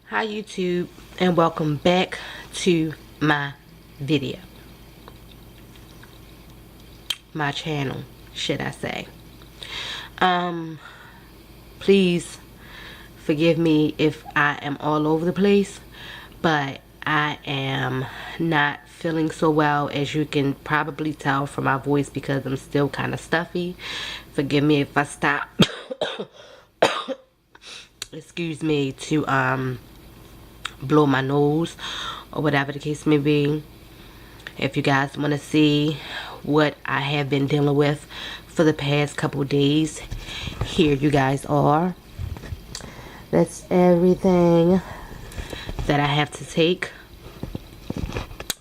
Hi YouTube, and welcome back to my video, my channel, should I say. Please forgive me if I am all over the place, but I am not feeling so well, as you can probably tell from my voice, because I'm still kind of stuffy. Forgive me if I stop excuse me, to blow my nose or whatever the case may be. If you guys want to see what I have been dealing with for the past couple days, here you guys are. That's everything that I have to take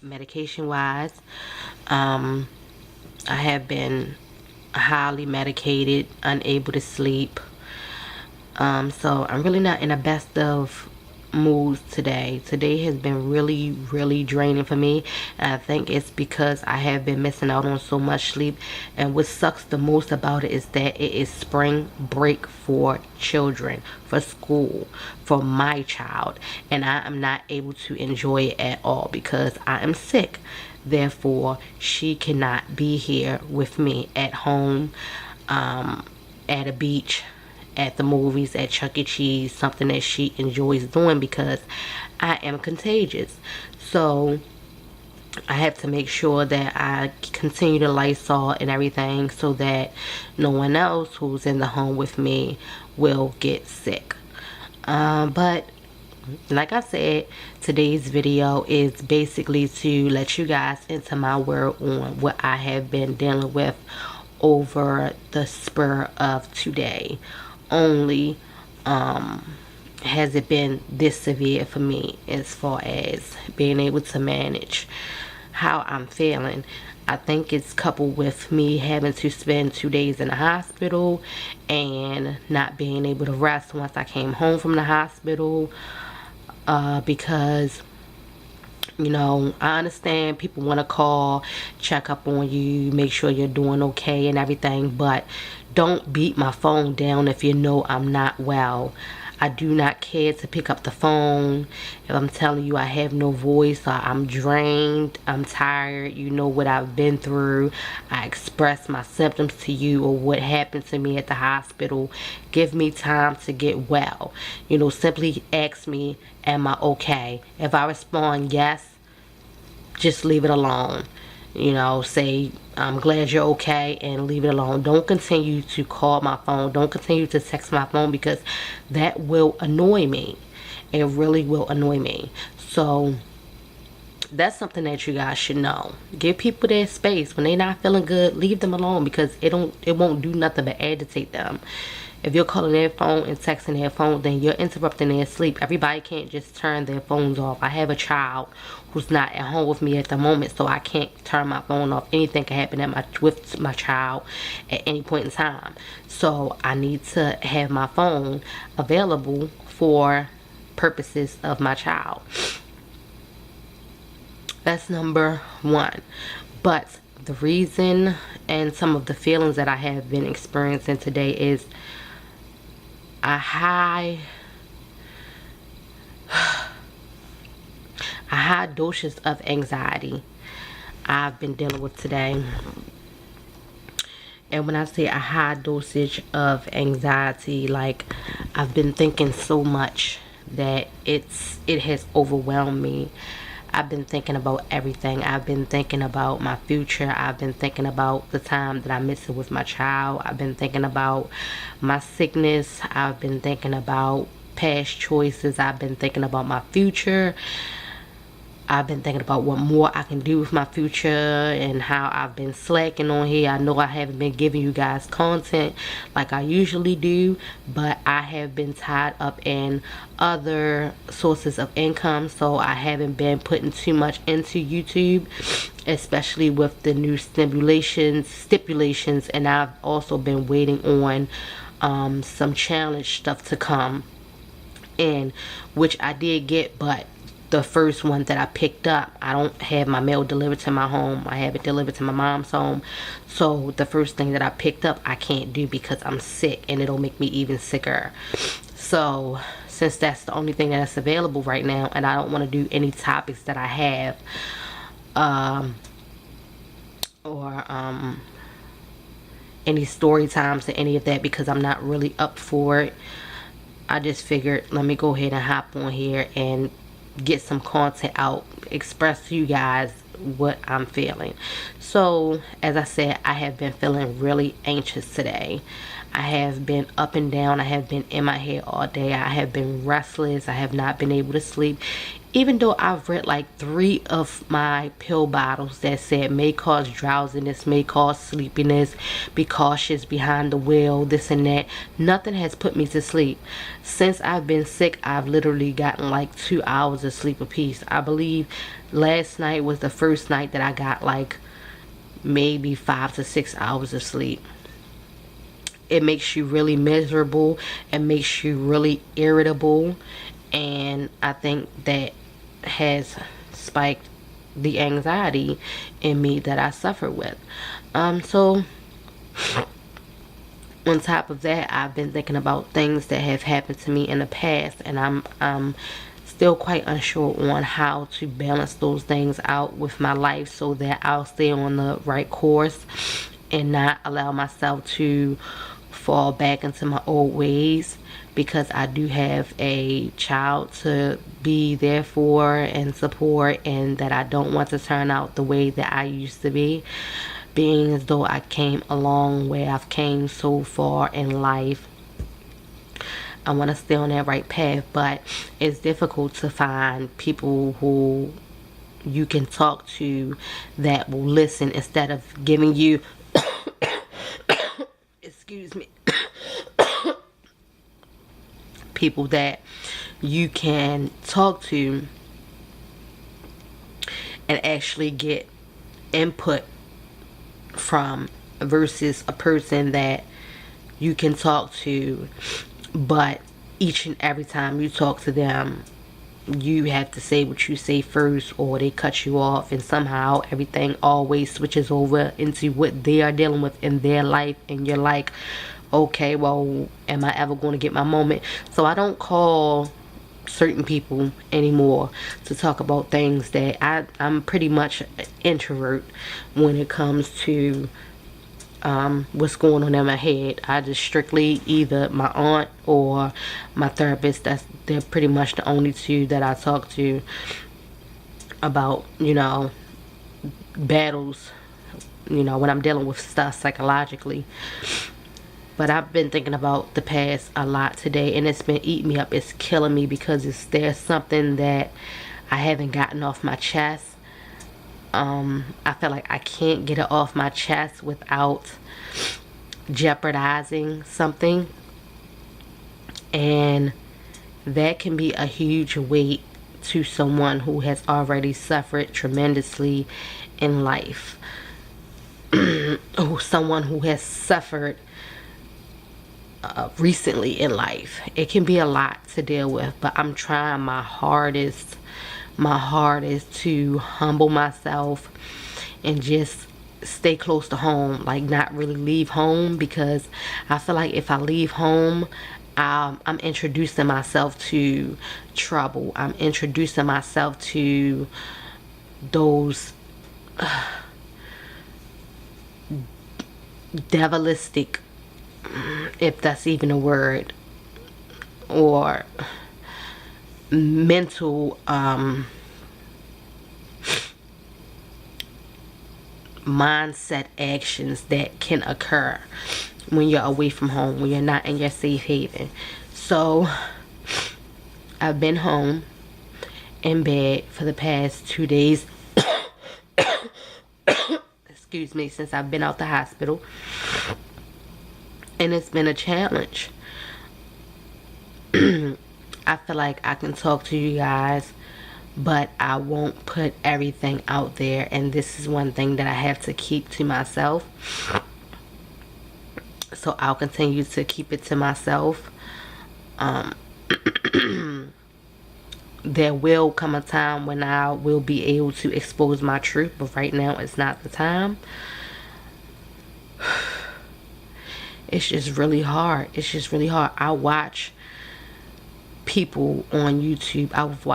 medication wise. I have been highly medicated, unable to sleep. So I'm really not in the best of moods today. Today has been really draining for me, and I think it's because I have been missing out on so much sleep. And what sucks the most about it is that it is spring break for children, for school, for my child, and I am not able to enjoy it at all because I am sick. Therefore, she cannot be here with me at home, at a beach, at the movies, at Chuck E. Cheese, something that she enjoys doing, because I am contagious. So I have to make sure that I continue to Lysol and everything so that no one else who's in the home with me will get sick. But like I said, today's video is basically to let you guys into my world on what I have been dealing with over the spur of today. Only has it been this severe for me as far as being able to manage how I'm feeling. I think it's coupled with me having to spend 2 days in the hospital and not being able to rest once I came home from the hospital, because you know, I understand people want to call, check up on you, make sure you're doing okay and everything, but don't beat my phone down if you know I'm not well. I do not care to pick up the phone if I'm telling you I have no voice, or I'm drained, I'm tired, you know what I've been through. I express my symptoms to you, or what happened to me at the hospital. Give me time to get well. You know, simply ask me, am I okay? If I respond yes, just leave it alone. You know, say I'm glad you're okay and leave it alone. Don't continue to call my phone. Don't continue to text my phone, because that will annoy me. It really will annoy me. So that's something that you guys should know. Give people their space. When they're not feeling good, leave them alone, because it won't do nothing but agitate them. If you're calling their phone and texting their phone, then you're interrupting their sleep. Everybody can't just turn their phones off. I have a child who's not at home with me at the moment, so I can't turn my phone off. Anything can happen with my child at any point in time. So I need to have my phone available for purposes of my child. That's number one. But the reason and some of the feelings that I have been experiencing today is a high doses of anxiety I've been dealing with today. And when I say a high dosage of anxiety, like, I've been thinking so much that it has overwhelmed me. I've been thinking about everything. I've been thinking about my future. I've been thinking about the time that I missed it with my child. I've been thinking about my sickness. I've been thinking about past choices. I've been thinking about my future. I've been thinking about what more I can do with my future, and how I've been slacking on here. I know I haven't been giving you guys content like I usually do, but I have been tied up in other sources of income, so I haven't been putting too much into YouTube, especially with the new stipulations, and I've also been waiting on some challenge stuff to come in, which I did get, but the first one that I picked up, I don't have my mail delivered to my home. I have it delivered to my mom's home. So the first thing that I picked up, I can't do because I'm sick, and it'll make me even sicker. So since that's the only thing that's available right now, and I don't want to do any topics that I have or any story times or any of that, because I'm not really up for it. I just figured, let me go ahead and hop on here and get some content out, express to you guys what I'm feeling. So as I said, I have been feeling really anxious today. I have been up and down. I have been in my head all day. I have been restless. I have not been able to sleep, even though I've read like 3 of my pill bottles that said may cause drowsiness, may cause sleepiness, be cautious behind the wheel, this and that. Nothing has put me to sleep. Since I've been sick, I've literally gotten like 2 hours of sleep apiece. I believe last night was the first night that I got like maybe 5 to 6 hours of sleep. It makes you really miserable. It makes you really irritable. And I think that has spiked the anxiety in me that I suffer with. So on top of that, I've been thinking about things that have happened to me in the past, and I'm still quite unsure on how to balance those things out with my life so that I'll stay on the right course and not allow myself to fall back into my old ways, because I do have a child to be there for and support, and that I don't want to turn out the way that I used to be, being as though I came a long way. I've came so far in life. I want to stay on that right path, but it's difficult to find people who you can talk to that will listen instead of giving you excuse me people that you can talk to and actually get input from, versus a person that you can talk to, but each and every time you talk to them, you have to say what you say first, or they cut you off, and somehow everything always switches over into what they are dealing with in their life, and you're like, okay, well, am I ever going to get my moment? So I don't call certain people anymore to talk about things that I'm pretty much an introvert when it comes to what's going on in my head. I just strictly either my aunt or my therapist. They're pretty much the only two that I talk to about, battles, when I'm dealing with stuff psychologically. But I've been thinking about the past a lot today, and it's been eating me up. It's killing me because there's something that I haven't gotten off my chest. I feel like I can't get it off my chest without jeopardizing something, and that can be a huge weight to someone who has already suffered tremendously in life. Or someone who has suffered recently in life. It can be a lot to deal with, but I'm trying my hardest to humble myself and just stay close to home, like not really leave home, because I feel like if I leave home, I'm introducing myself to trouble. I'm introducing myself to those devilistic, if that's even a word, or mental mindset actions that can occur when you're away from home, when you're not in your safe haven. So I've been home in bed for the past 2 days excuse me, since I've been out the hospital, and it's been a challenge. I feel like I can talk to you guys, but I won't put everything out there, and this is one thing that I have to keep to myself. So I'll continue to keep it to myself. There will come a time when I will be able to expose my truth, but right now it's not the time. It's just really hard. I watch people on YouTube.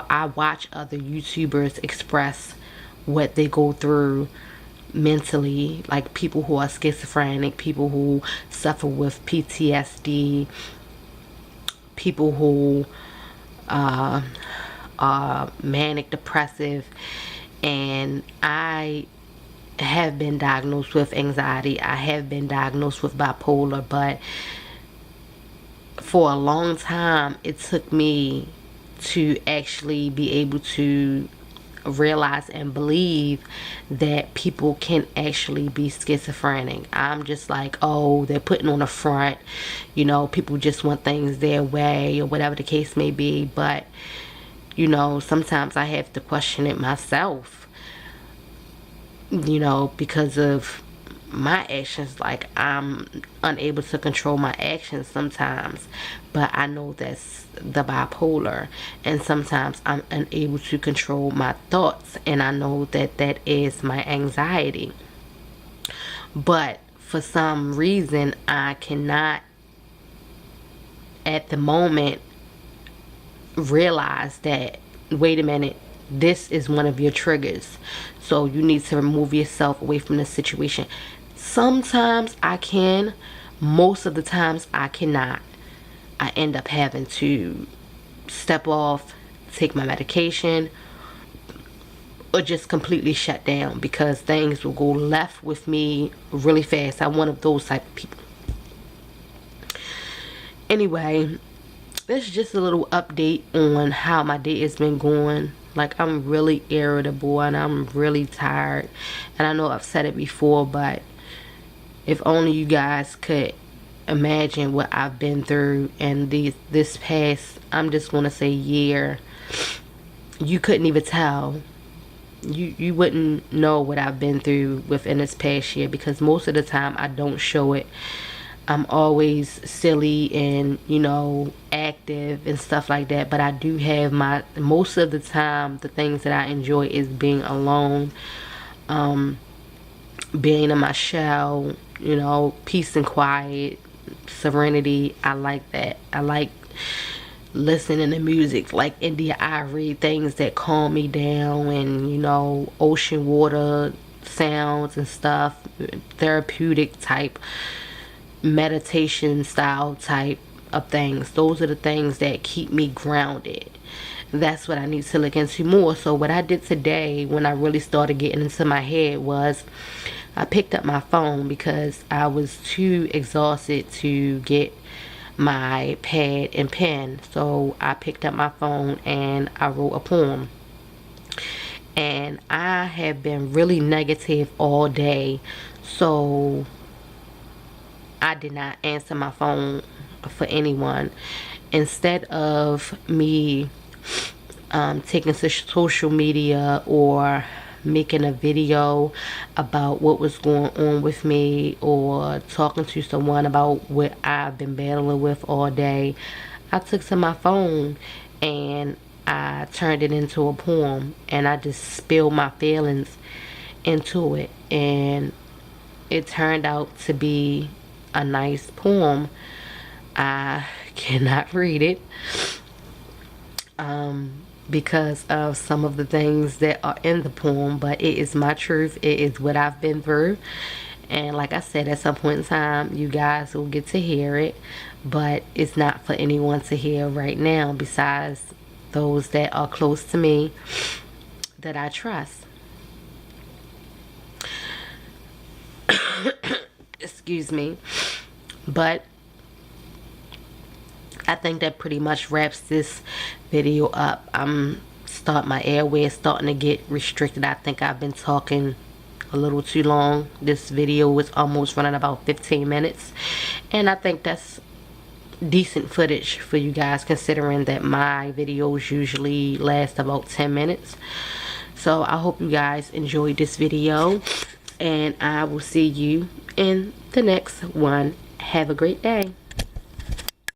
I watch other YouTubers express what they go through mentally, like people who are schizophrenic, people who suffer with PTSD, people who are manic depressive. And I have been diagnosed with anxiety. I have been diagnosed with bipolar, but for a long time it took me to actually be able to realize and believe that people can actually be schizophrenic. I'm just like, oh, they're putting on a front, you know, people just want things their way or whatever the case may be. But you know, sometimes I have to question it myself, you know, because of my actions. Like, I'm unable to control my actions sometimes, but I know that's the bipolar. And sometimes I'm unable to control my thoughts, and I know that that is my anxiety. But for some reason I cannot at the moment realize that, wait a minute, this is one of your triggers, so you need to remove yourself away from the situation. Sometimes I can, most of the times I cannot. I end up having to step off, take my medication, or just completely shut down, because things will go left with me really fast. I'm one of those type of people. Anyway, this is just a little update on how my day has been going. Like, I'm really irritable and I'm really tired, and I know I've said it before, but if only you guys could imagine what I've been through in this past, I'm just gonna say, year. You couldn't even tell. You wouldn't know what I've been through within this past year, because most of the time I don't show it. I'm always silly and, you know, active and stuff like that. But I do have my, most of the time, the things that I enjoy is being alone, being in my shell, you know, peace and quiet, serenity. I like that. I like listening to music like India Ivory, things that calm me down, and, you know, ocean water sounds and stuff, therapeutic type, meditation style type of things. Those are the things that keep me grounded. That's what I need to look into more. So what I did today, when I really started getting into my head, was I picked up my phone because I was too exhausted to get my pad and pen. So I picked up my phone and I wrote a poem. And I have been really negative all day, so I did not answer my phone for anyone. Instead of me taking to social media or making a video about what was going on with me, or talking to someone about what I've been battling with all day, I took to my phone and I turned it into a poem, and I just spilled my feelings into it, and it turned out to be a nice poem. I cannot read it because of some of the things that are in the poem, but it is my truth. It is what I've been through, and like I said, at some point in time you guys will get to hear it, but it's not for anyone to hear right now besides those that are close to me, that I trust. Excuse me. But I think that pretty much wraps this video up. My airway is starting to get restricted. I think I've been talking a little too long. This video was almost running about 15 minutes, and I think that's decent footage for you guys, considering that my videos usually last about 10 minutes. So I hope you guys enjoyed this video, and I will see you in the next one. Have a great day.